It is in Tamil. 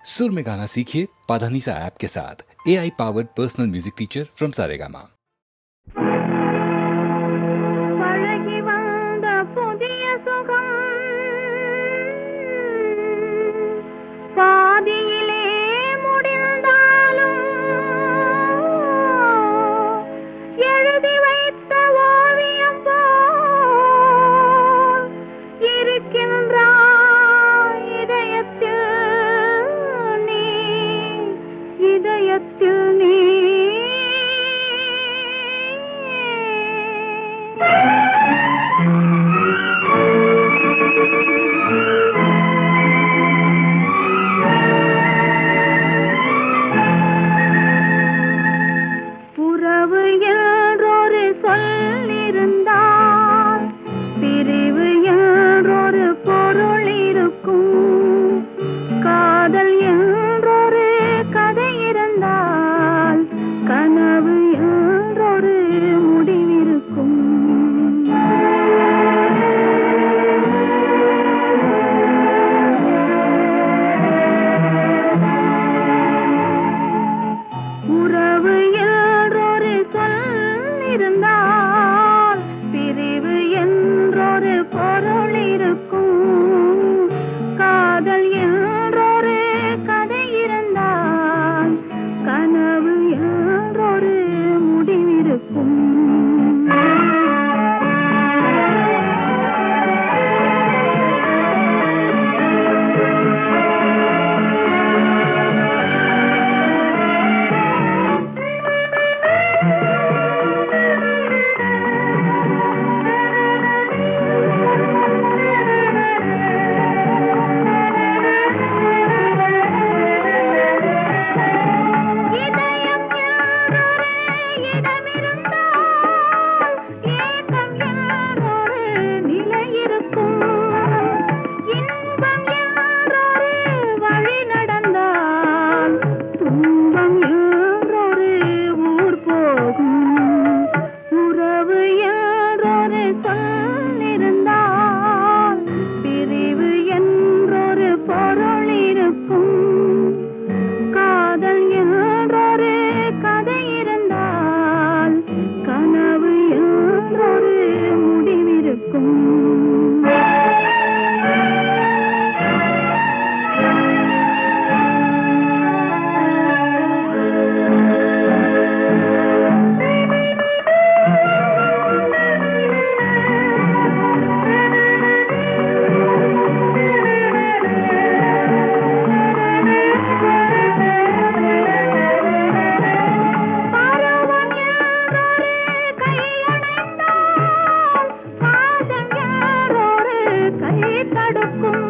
सुर में गाना सीखिए पाधानीसा ऐप के साथ। AI powered personal music teacher from Saregama. பழகி வந்த புதிய சுகம் பாதியிலே முடிந்தாலும் எழுதி வைத்த ஓவியம் போல் இருக்கின்றாய் இதயத்தில் நீ, இதயத்தில் நீ. உறவு என்றொரு சொல் இருந்தால் பிரிவு என்றொரு பொருள் இருக்கும். காதல் என்றொரு கதை இருந்தால் கனவு என்றொரு முடிவிருக்கும். உறவு என்றொரு சொல் இருந்தால் பிரிவு என்றொரு பொருள் இருக்கும். காதல் என்றொரு கதை இருந்தால் கனவு என்றொரு முடிவிருக்கும். இதயம் என்றொரு இடமிருந்தால் ஏக்கம் என்றொரு நிலை இருக்கும். இன்பம் என்றொரு வழி நடந்தால் துன்பம் என்றொரு ஊர் போகும். உறவு என்றொரு சொல் இருந்தால் பிரிவு என்றொரு பொருள் இருக்கும். காதல் என்றொரு கதை இருந்தால் கனவு என்றொரு முடிவிருக்கும். பருவம் என்றொரு கையணைந்தால் பாதம் என்றொரு கை தடுக்கும்.